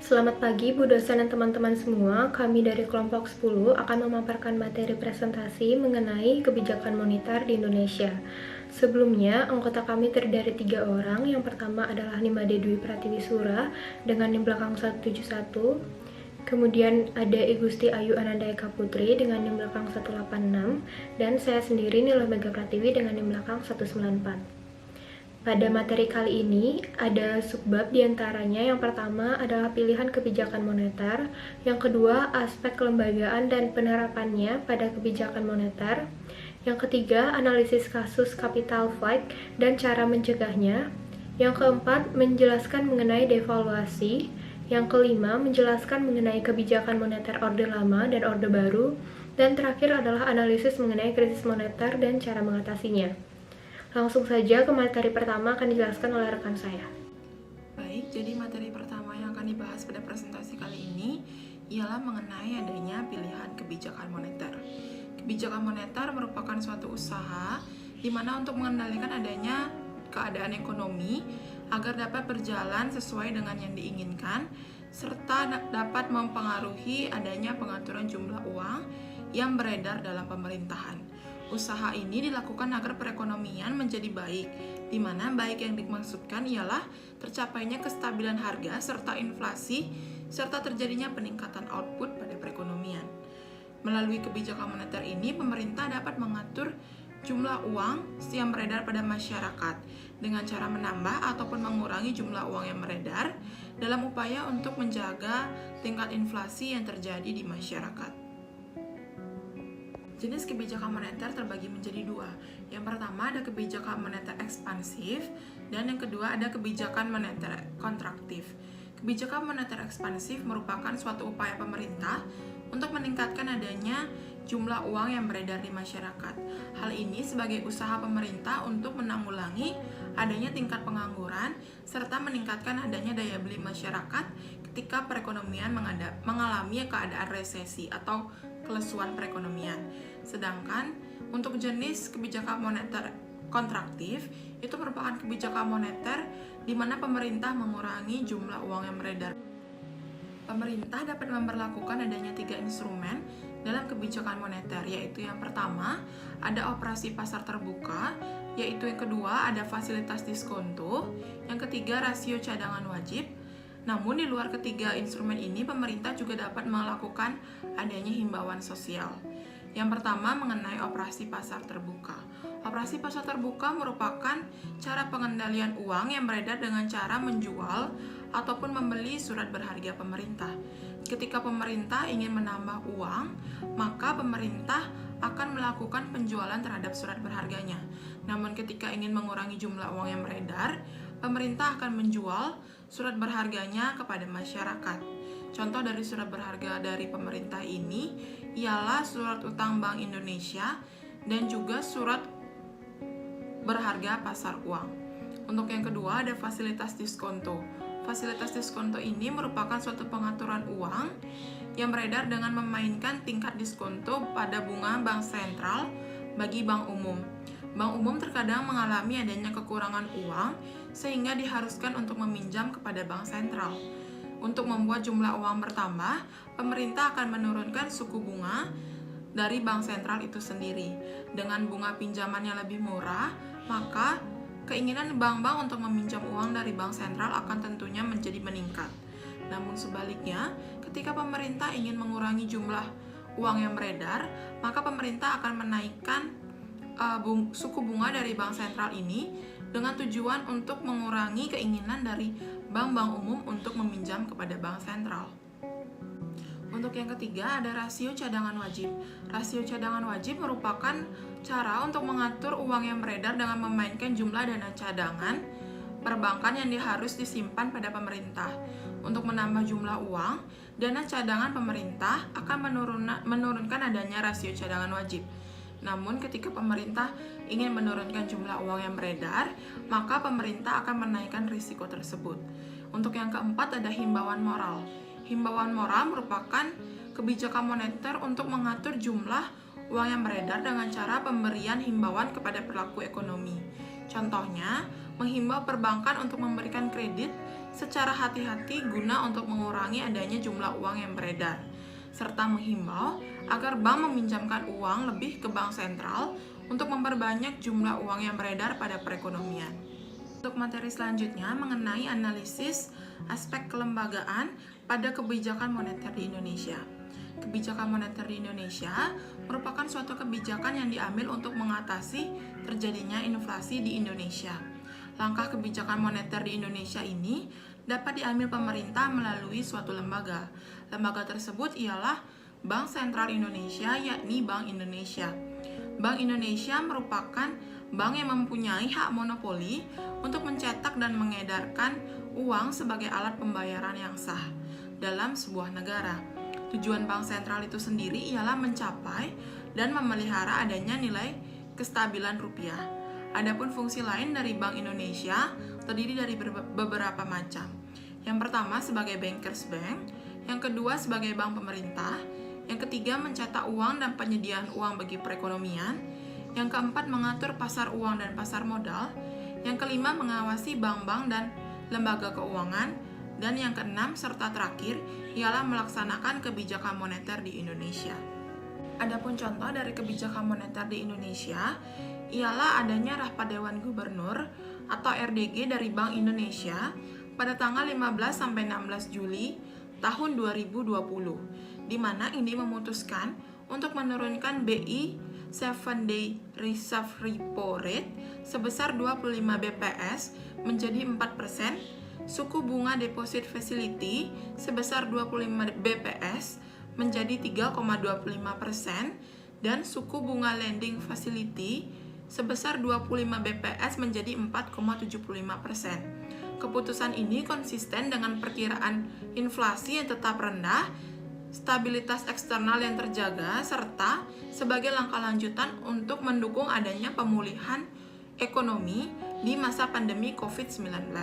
Selamat pagi Bu dosen dan teman-teman semua. Kami dari kelompok 10 akan memaparkan materi presentasi mengenai kebijakan moneter di Indonesia. Sebelumnya, anggota kami terdiri dari 3 orang. Yang pertama adalah Nimade Dwi Pratiwisura dengan NIM belakang 171. Kemudian ada Igusti Ayu Ananda Eka Putri dengan NIM belakang 186. Dan saya sendiri Nila Mega Pratiwi dengan NIM belakang 194. Pada materi kali ini ada subbab diantaranya. Yang pertama adalah pilihan kebijakan moneter, yang kedua aspek kelembagaan dan penerapannya pada kebijakan moneter, yang ketiga analisis kasus capital flight dan cara mencegahnya, yang keempat menjelaskan mengenai devaluasi, yang kelima menjelaskan mengenai kebijakan moneter orde lama dan orde baru, dan terakhir adalah analisis mengenai krisis moneter dan cara mengatasinya. Langsung saja ke materi pertama akan dijelaskan oleh rekan saya. Baik, jadi materi pertama yang akan dibahas pada presentasi kali ini ialah mengenai adanya pilihan kebijakan moneter. Kebijakan moneter merupakan suatu usaha di mana untuk mengendalikan adanya keadaan ekonomi agar dapat berjalan sesuai dengan yang diinginkan serta dapat mempengaruhi adanya pengaturan jumlah uang yang beredar dalam pemerintahan. Usaha ini dilakukan agar perekonomian menjadi baik, di mana baik yang dimaksudkan ialah tercapainya kestabilan harga serta inflasi, serta terjadinya peningkatan output pada perekonomian. Melalui kebijakan moneter ini, pemerintah dapat mengatur jumlah uang yang beredar pada masyarakat dengan cara menambah ataupun mengurangi jumlah uang yang beredar dalam upaya untuk menjaga tingkat inflasi yang terjadi di masyarakat. Jenis kebijakan moneter terbagi menjadi dua. Yang pertama ada kebijakan moneter ekspansif dan yang kedua ada kebijakan moneter kontraktif. Kebijakan moneter ekspansif merupakan suatu upaya pemerintah untuk meningkatkan adanya jumlah uang yang beredar di masyarakat. Hal ini sebagai usaha pemerintah untuk menanggulangi adanya tingkat pengangguran serta meningkatkan adanya daya beli masyarakat ketika perekonomian mengalami keadaan resesi atau kelesuan perekonomian. Sedangkan untuk jenis kebijakan moneter kontraktif itu merupakan kebijakan moneter di mana pemerintah mengurangi jumlah uang yang beredar. Pemerintah dapat memberlakukan adanya 3 instrumen dalam kebijakan moneter, yaitu yang pertama ada operasi pasar terbuka, yaitu yang kedua ada fasilitas diskonto, yang ketiga rasio cadangan wajib. Namun di luar ketiga instrumen ini, pemerintah juga dapat melakukan adanya himbauan sosial. Yang pertama mengenai operasi pasar terbuka. Operasi pasar terbuka merupakan cara pengendalian uang yang beredar dengan cara menjual ataupun membeli surat berharga pemerintah. Ketika pemerintah ingin menambah uang, maka pemerintah akan melakukan penjualan terhadap surat berharganya. Namun ketika ingin mengurangi jumlah uang yang beredar, pemerintah akan menjual surat berharganya kepada masyarakat. Contoh dari surat berharga dari pemerintah ini ialah surat utang Bank Indonesia dan juga surat berharga pasar uang. Untuk yang kedua ada fasilitas diskonto. Fasilitas diskonto ini merupakan suatu pengaturan uang yang beredar dengan memainkan tingkat diskonto pada bunga bank sentral bagi bank umum. Bank umum terkadang mengalami adanya kekurangan uang sehingga diharuskan untuk meminjam kepada bank sentral. Untuk membuat jumlah uang bertambah, pemerintah akan menurunkan suku bunga dari bank sentral itu sendiri. Dengan bunga pinjaman yang lebih murah, maka keinginan bank-bank untuk meminjam uang dari bank sentral akan tentunya menjadi meningkat. Namun sebaliknya, ketika pemerintah ingin mengurangi jumlah uang yang beredar, maka pemerintah akan menaikkan suku bunga dari bank sentral ini dengan tujuan untuk mengurangi keinginan dari bank-bank umum untuk meminjam kepada bank sentral. Untuk yang ketiga ada rasio cadangan wajib. Rasio cadangan wajib merupakan cara untuk mengatur uang yang beredar dengan memainkan jumlah dana cadangan perbankan yang harus disimpan pada pemerintah. Untuk menambah jumlah uang, dana cadangan pemerintah akan menurunkan adanya rasio cadangan wajib. Namun ketika pemerintah ingin menurunkan jumlah uang yang beredar, maka pemerintah akan menaikkan risiko tersebut. Untuk yang keempat ada himbauan moral. Himbauan moral merupakan kebijakan moneter untuk mengatur jumlah uang yang beredar dengan cara pemberian himbauan kepada pelaku ekonomi. Contohnya, menghimbau perbankan untuk memberikan kredit secara hati-hati guna untuk mengurangi adanya jumlah uang yang beredar, serta menghimbau agar bank meminjamkan uang lebih ke bank sentral untuk memperbanyak jumlah uang yang beredar pada perekonomian. Untuk materi selanjutnya mengenai analisis aspek kelembagaan pada kebijakan moneter di Indonesia. Kebijakan moneter di Indonesia merupakan suatu kebijakan yang diambil untuk mengatasi terjadinya inflasi di Indonesia. Langkah kebijakan moneter di Indonesia ini dapat diambil pemerintah melalui suatu lembaga. Lembaga tersebut ialah Bank Sentral Indonesia, yakni Bank Indonesia. Bank Indonesia merupakan bank yang mempunyai hak monopoli untuk mencetak dan mengedarkan uang sebagai alat pembayaran yang sah dalam sebuah negara. Tujuan bank sentral itu sendiri ialah mencapai dan memelihara adanya nilai kestabilan rupiah. Adapun fungsi lain dari Bank Indonesia terdiri dari beberapa macam. Yang pertama sebagai bankers bank, yang kedua sebagai bank pemerintah, yang ketiga mencetak uang dan penyediaan uang bagi perekonomian, yang keempat mengatur pasar uang dan pasar modal, yang kelima mengawasi bank-bank dan lembaga keuangan, dan yang keenam serta terakhir ialah melaksanakan kebijakan moneter di Indonesia. Adapun contoh dari kebijakan moneter di Indonesia ialah adanya Rapat Dewan Gubernur atau RDG dari Bank Indonesia pada tanggal 15-16 Juli tahun 2020, di mana ini memutuskan untuk menurunkan BI 7-day reserve repo rate sebesar 25 BPS menjadi 4%, suku bunga deposit facility sebesar 25 BPS menjadi 3,25%, dan suku bunga lending facility sebesar 25 BPS menjadi 4,75%. Keputusan ini konsisten dengan perkiraan inflasi yang tetap rendah, stabilitas eksternal yang terjaga, serta sebagai langkah lanjutan untuk mendukung adanya pemulihan ekonomi di masa pandemi COVID-19.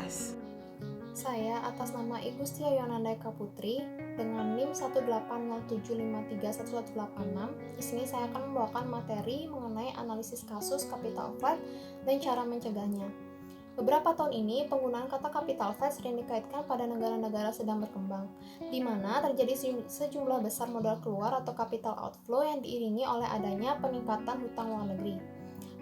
Saya atas nama Ibu Setia Yonanda Eka Putri dengan NIM 18075311186. Di sini saya akan membawakan materi mengenai analisis kasus capital flight dan cara mencegahnya. Beberapa tahun ini, penggunaan kata capital flight sering dikaitkan pada negara-negara sedang berkembang, di mana terjadi sejumlah besar modal keluar atau capital outflow yang diiringi oleh adanya peningkatan hutang luar negeri.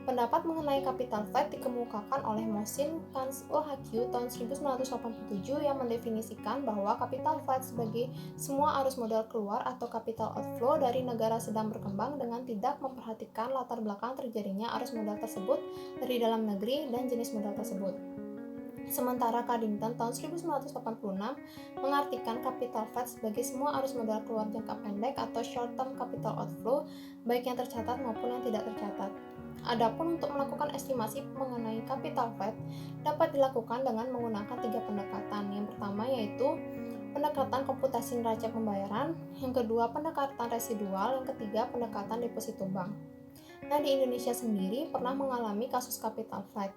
Pendapat mengenai capital flight dikemukakan oleh Mohsin Kansulhaq tahun 1987 yang mendefinisikan bahwa capital flight sebagai semua arus modal keluar atau capital outflow dari negara sedang berkembang dengan tidak memperhatikan latar belakang terjadinya arus modal tersebut dari dalam negeri dan jenis modal tersebut. Sementara Caddington tahun 1986 mengartikan capital flight sebagai semua arus modal keluar jangka pendek atau short term capital outflow, baik yang tercatat maupun yang tidak tercatat. Adapun untuk melakukan estimasi mengenai capital flight dapat dilakukan dengan menggunakan 3 pendekatan. Yang pertama yaitu pendekatan komputasi neraca pembayaran, yang kedua pendekatan residual, yang ketiga pendekatan deposito bank. Nah, di Indonesia sendiri pernah mengalami kasus capital flight.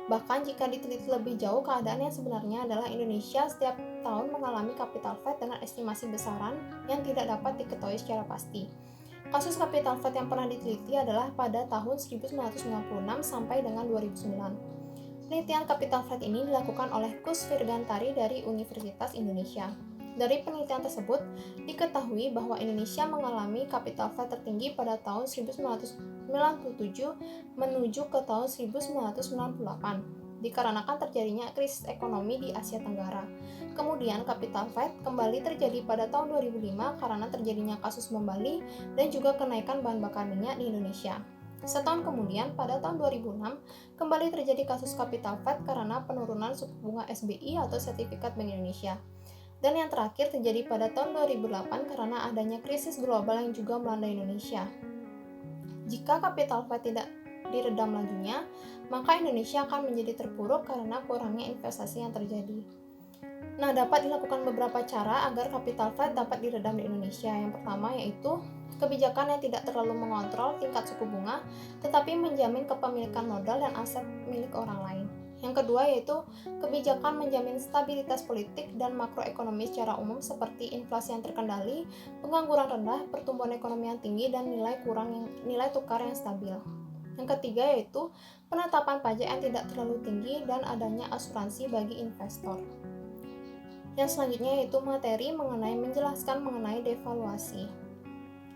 Bahkan jika diteliti lebih jauh, keadaan yang sebenarnya adalah Indonesia setiap tahun mengalami capital flight dengan estimasi besaran yang tidak dapat diketahui secara pasti. Kasus capital flight yang pernah diteliti adalah pada tahun 1996 sampai dengan 2009. Penelitian capital flight ini dilakukan oleh Kus Virgantari dari Universitas Indonesia. Dari penelitian tersebut, diketahui bahwa Indonesia mengalami capital flight tertinggi pada tahun 1997 menuju ke tahun 1998, dikarenakan terjadinya krisis ekonomi di Asia Tenggara. Kemudian capital flight kembali terjadi pada tahun 2005 karena terjadinya kasus bom Bali dan juga kenaikan bahan bakar minyak di Indonesia. Setahun kemudian, pada tahun 2006, kembali terjadi kasus capital flight karena penurunan suku bunga SBI atau Sertifikat Bank Indonesia. Dan yang terakhir terjadi pada tahun 2008 karena adanya krisis global yang juga melanda Indonesia. Jika capital flight tidak diredam lajunya, maka Indonesia akan menjadi terpuruk karena kurangnya investasi yang terjadi. Nah, dapat dilakukan beberapa cara agar capital flight dapat diredam di Indonesia. Yang pertama yaitu kebijakan yang tidak terlalu mengontrol tingkat suku bunga, tetapi menjamin kepemilikan modal dan aset milik orang lain. Yang kedua yaitu kebijakan menjamin stabilitas politik dan makroekonomi secara umum seperti inflasi yang terkendali, pengangguran rendah, pertumbuhan ekonomi yang tinggi, dan nilai tukar yang stabil. Yang ketiga yaitu penetapan pajak yang tidak terlalu tinggi dan adanya asuransi bagi investor. Yang selanjutnya yaitu materi menjelaskan mengenai devaluasi.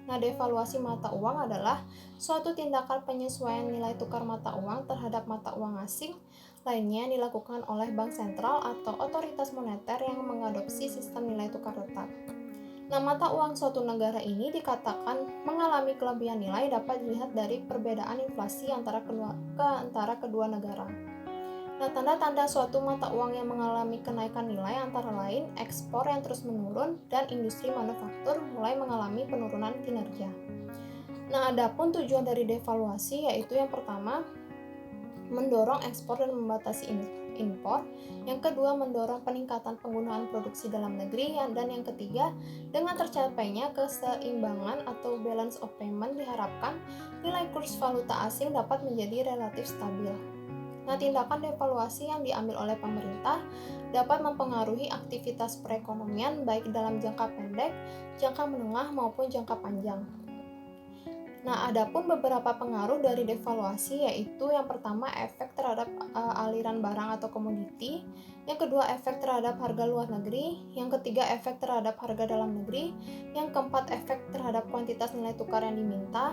Nah, devaluasi mata uang adalah suatu tindakan penyesuaian nilai tukar mata uang terhadap mata uang asing lainnya yang dilakukan oleh bank sentral atau otoritas moneter yang mengadopsi sistem nilai tukar tetap. Nah, mata uang suatu negara ini dikatakan mengalami kelebihan nilai dapat dilihat dari perbedaan inflasi antara kedua negara. Nah, tanda-tanda suatu mata uang yang mengalami kenaikan nilai antara lain ekspor yang terus menurun dan industri manufaktur mulai mengalami penurunan kinerja. Nah, adapun tujuan dari devaluasi yaitu yang pertama, mendorong ekspor dan membatasi impor. Yang kedua, mendorong peningkatan penggunaan produksi dalam negeri. Dan yang ketiga, dengan tercapainya keseimbangan atau balance of payment diharapkan nilai kurs valuta asing dapat menjadi relatif stabil. Nah, tindakan devaluasi yang diambil oleh pemerintah dapat mempengaruhi aktivitas perekonomian baik dalam jangka pendek, jangka menengah maupun jangka panjang. Nah, adapun beberapa pengaruh dari devaluasi yaitu yang pertama efek terhadap aliran barang atau komoditi, yang kedua efek terhadap harga luar negeri, yang ketiga efek terhadap harga dalam negeri, yang keempat efek terhadap kuantitas nilai tukar yang diminta,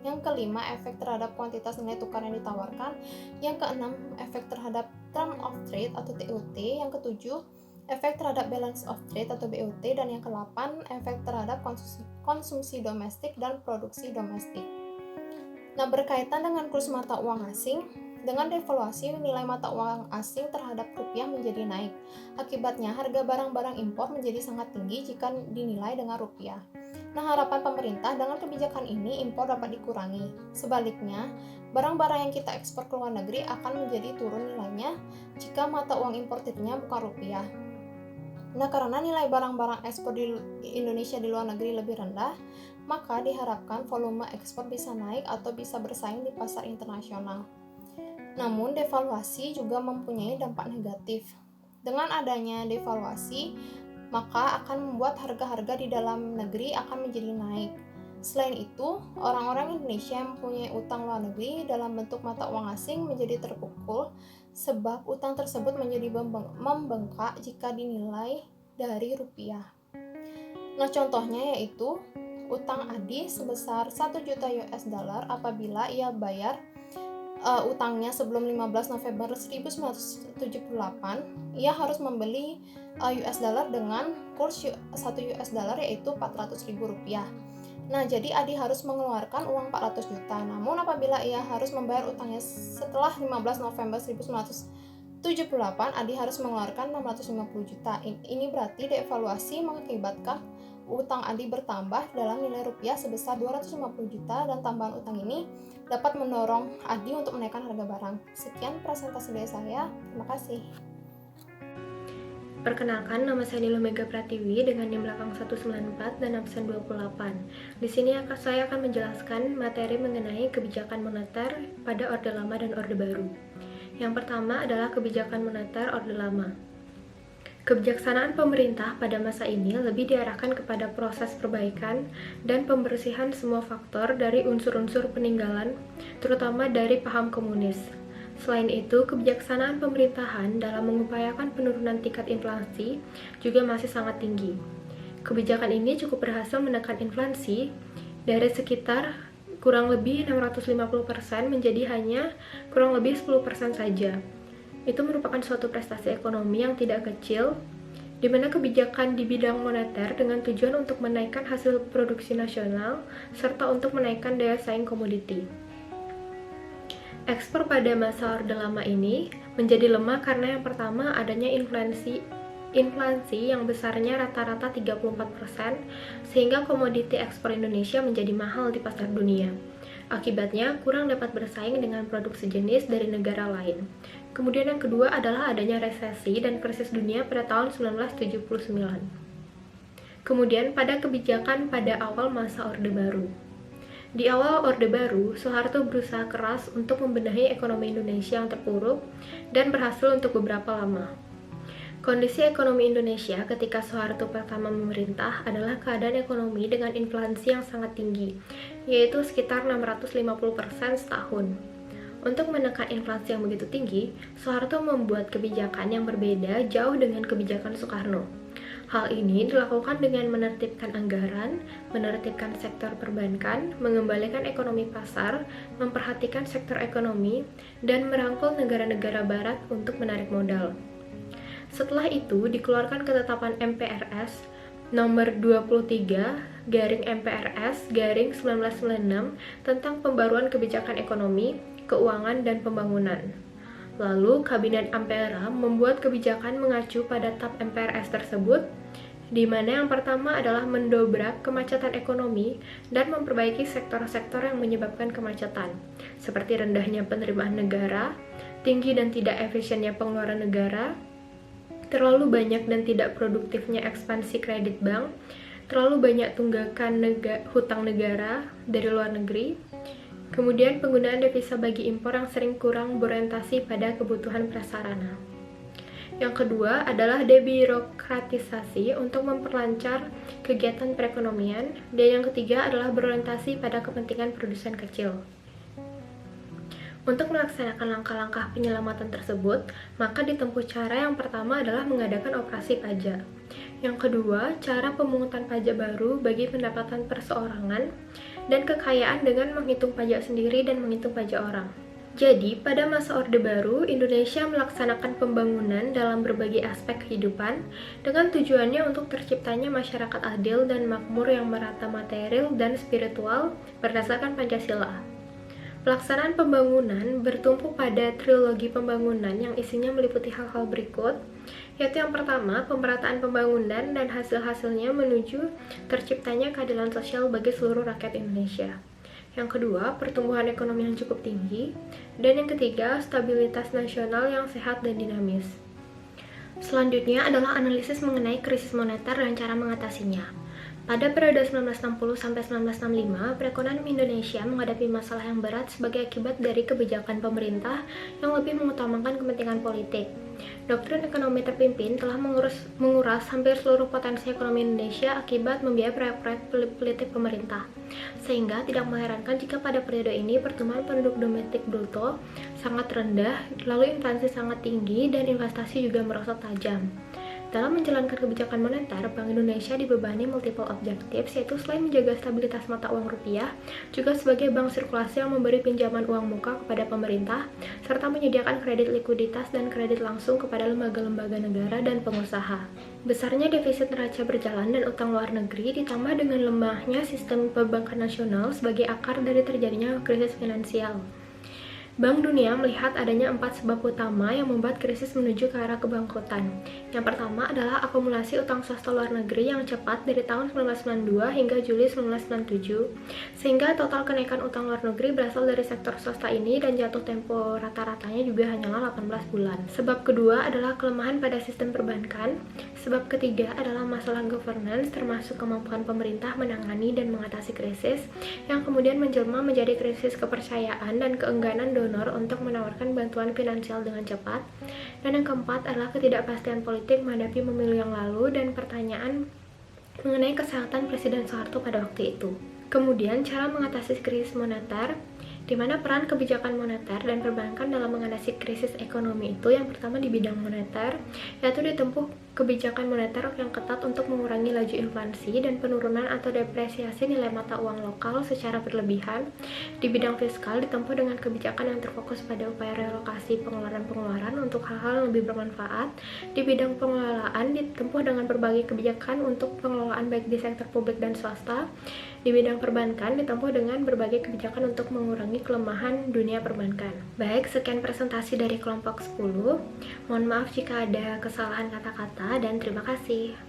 yang kelima efek terhadap kuantitas nilai tukar yang ditawarkan, yang keenam efek terhadap term of trade atau TOT, yang ketujuh efek terhadap balance of trade atau BOT, dan yang ke-8 efek terhadap konsumsi domestik dan produksi domestik. Nah, berkaitan dengan kurs mata uang asing, dengan devaluasi nilai mata uang asing terhadap rupiah menjadi naik. Akibatnya harga barang-barang impor menjadi sangat tinggi jika dinilai dengan rupiah. Nah, harapan pemerintah dengan kebijakan ini impor dapat dikurangi. Sebaliknya, barang-barang yang kita ekspor ke luar negeri akan menjadi turun nilainya jika mata uang importirnya bukan rupiah. Nah, karena nilai barang-barang ekspor di Indonesia di luar negeri lebih rendah, maka diharapkan volume ekspor bisa naik atau bisa bersaing di pasar internasional. Namun, devaluasi juga mempunyai dampak negatif. Dengan adanya devaluasi, maka akan membuat harga-harga di dalam negeri akan menjadi naik. Selain itu, orang-orang Indonesia yang mempunyai utang luar negeri dalam bentuk mata uang asing menjadi terpukul sebab utang tersebut menjadi membengkak jika dinilai dari rupiah. Nah, contohnya yaitu utang Adi sebesar 1 juta US dollar apabila ia bayar utangnya sebelum 15 November 1978, ia harus membeli US dollar dengan kurs 1 US dollar yaitu 400.000 rupiah. Nah, jadi Adi harus mengeluarkan uang 400 juta. Namun apabila ia harus membayar utangnya setelah 15 November 1978, Adi harus mengeluarkan 650 juta. Ini berarti devaluasi mengakibatkan utang Adi bertambah dalam nilai rupiah sebesar 250 juta dan tambahan utang ini dapat mendorong Adi untuk menaikkan harga barang. Sekian presentasi dari saya. Terima kasih. Perkenalkan, nama saya Nilo Mega Pratiwi dengan NIM belakang 194 dan absen 28. Di sini saya akan menjelaskan materi mengenai kebijakan moneter pada Orde Lama dan Orde Baru. Yang pertama adalah kebijakan moneter Orde Lama. Kebijaksanaan pemerintah pada masa ini lebih diarahkan kepada proses perbaikan dan pembersihan semua faktor dari unsur-unsur peninggalan, terutama dari paham komunis. Selain itu, kebijaksanaan pemerintahan dalam mengupayakan penurunan tingkat inflasi juga masih sangat tinggi. Kebijakan ini cukup berhasil menekan inflasi dari sekitar kurang lebih 650% menjadi hanya kurang lebih 10% saja. Itu merupakan suatu prestasi ekonomi yang tidak kecil, di mana kebijakan di bidang moneter dengan tujuan untuk menaikkan hasil produksi nasional serta untuk menaikkan daya saing komoditi. Ekspor pada masa Orde Lama ini menjadi lemah karena yang pertama adanya inflasi yang besarnya rata-rata 34%, sehingga komoditi ekspor Indonesia menjadi mahal di pasar dunia. Akibatnya, kurang dapat bersaing dengan produk sejenis dari negara lain. Kemudian yang kedua adalah adanya resesi dan krisis dunia pada tahun 1979. Kemudian pada kebijakan pada awal masa Orde Baru. Di awal Orde Baru, Soeharto berusaha keras untuk membenahi ekonomi Indonesia yang terpuruk dan berhasil untuk beberapa lama. Kondisi ekonomi Indonesia ketika Soeharto pertama memerintah adalah keadaan ekonomi dengan inflasi yang sangat tinggi, yaitu sekitar 650% setahun. Untuk menekan inflasi yang begitu tinggi, Soeharto membuat kebijakan yang berbeda jauh dengan kebijakan Soekarno. Hal ini dilakukan dengan menertibkan anggaran, menertibkan sektor perbankan, mengembalikan ekonomi pasar, memperhatikan sektor ekonomi, dan merangkul negara-negara barat untuk menarik modal. Setelah itu, dikeluarkan ketetapan MPRS nomor 23/MPRS/1996 tentang pembaruan kebijakan ekonomi, keuangan, dan pembangunan. Lalu, Kabinet Ampera membuat kebijakan mengacu pada TAP MPRS tersebut, di mana yang pertama adalah mendobrak kemacetan ekonomi dan memperbaiki sektor-sektor yang menyebabkan kemacetan, seperti rendahnya penerimaan negara, tinggi dan tidak efisiennya pengeluaran negara, terlalu banyak dan tidak produktifnya ekspansi kredit bank, terlalu banyak tunggakan hutang negara dari luar negeri, kemudian penggunaan devisa bagi impor yang sering kurang berorientasi pada kebutuhan prasarana. Yang kedua adalah debirokratisasi untuk memperlancar kegiatan perekonomian, dan yang ketiga adalah berorientasi pada kepentingan produsen kecil. Untuk melaksanakan langkah-langkah penyelamatan tersebut, maka ditempuh cara yang pertama adalah mengadakan operasi pajak. Yang kedua, cara pemungutan pajak baru bagi pendapatan perseorangan dan kekayaan dengan menghitung pajak sendiri dan menghitung pajak orang. Jadi, pada masa Orde Baru, Indonesia melaksanakan pembangunan dalam berbagai aspek kehidupan dengan tujuannya untuk terciptanya masyarakat adil dan makmur yang merata material dan spiritual berdasarkan Pancasila. Pelaksanaan pembangunan bertumpu pada trilogi pembangunan yang isinya meliputi hal-hal berikut, yaitu yang pertama, pemerataan pembangunan dan hasil-hasilnya menuju terciptanya keadilan sosial bagi seluruh rakyat Indonesia. Yang kedua, pertumbuhan ekonomi yang cukup tinggi, dan yang ketiga, stabilitas nasional yang sehat dan dinamis. Selanjutnya adalah analisis mengenai krisis moneter dan cara mengatasinya. Pada periode 1960 sampai 1965, perekonomian Indonesia menghadapi masalah yang berat sebagai akibat dari kebijakan pemerintah yang lebih mengutamakan kepentingan politik. Doktrin ekonomi terpimpin telah menguras hampir seluruh potensi ekonomi Indonesia akibat membiayai proyek-proyek politik pemerintah. Sehingga tidak mengherankan jika pada periode ini pertumbuhan penduduk domestik bruto sangat rendah, lalu inflasi sangat tinggi, dan investasi juga merosot tajam. Dalam menjalankan kebijakan moneter, Bank Indonesia dibebani multiple objectives, yaitu selain menjaga stabilitas mata uang rupiah, juga sebagai bank sirkulasi yang memberi pinjaman uang muka kepada pemerintah, serta menyediakan kredit likuiditas dan kredit langsung kepada lembaga-lembaga negara dan pengusaha. Besarnya defisit neraca berjalan dan utang luar negeri ditambah dengan lemahnya sistem perbankan nasional sebagai akar dari terjadinya krisis finansial. Bank Dunia melihat adanya 4 sebab utama yang membuat krisis menuju ke arah kebangkrutan. Yang pertama adalah akumulasi utang swasta luar negeri yang cepat dari tahun 1992 hingga Juli 1997, sehingga total kenaikan utang luar negeri berasal dari sektor swasta ini dan jatuh tempo rata-ratanya juga hanyalah 18 bulan. Sebab kedua adalah kelemahan pada sistem perbankan. Sebab ketiga adalah masalah governance, termasuk kemampuan pemerintah menangani dan mengatasi krisis, yang kemudian menjelma menjadi krisis kepercayaan dan keengganan donor untuk menawarkan bantuan finansial dengan cepat. Dan yang keempat adalah ketidakpastian politik menghadapi pemilu yang lalu dan pertanyaan mengenai kesehatan Presiden Soeharto pada waktu itu. Kemudian cara mengatasi krisis moneter, di mana peran kebijakan moneter dan perbankan dalam mengatasi krisis ekonomi itu yang pertama di bidang moneter, yaitu ditempuh kebijakan moneter yang ketat untuk mengurangi laju inflasi dan penurunan atau depresiasi nilai mata uang lokal secara berlebihan. Di bidang fiskal ditempuh dengan kebijakan yang terfokus pada upaya relokasi pengeluaran-pengeluaran untuk hal-hal yang lebih bermanfaat. Di bidang pengelolaan ditempuh dengan berbagai kebijakan untuk pengelolaan baik di sektor publik dan swasta. Di bidang perbankan ditempuh dengan berbagai kebijakan untuk mengurangi kelemahan dunia perbankan. Baik, sekian presentasi dari kelompok 10. Mohon maaf jika ada kesalahan kata-kata dan terima kasih.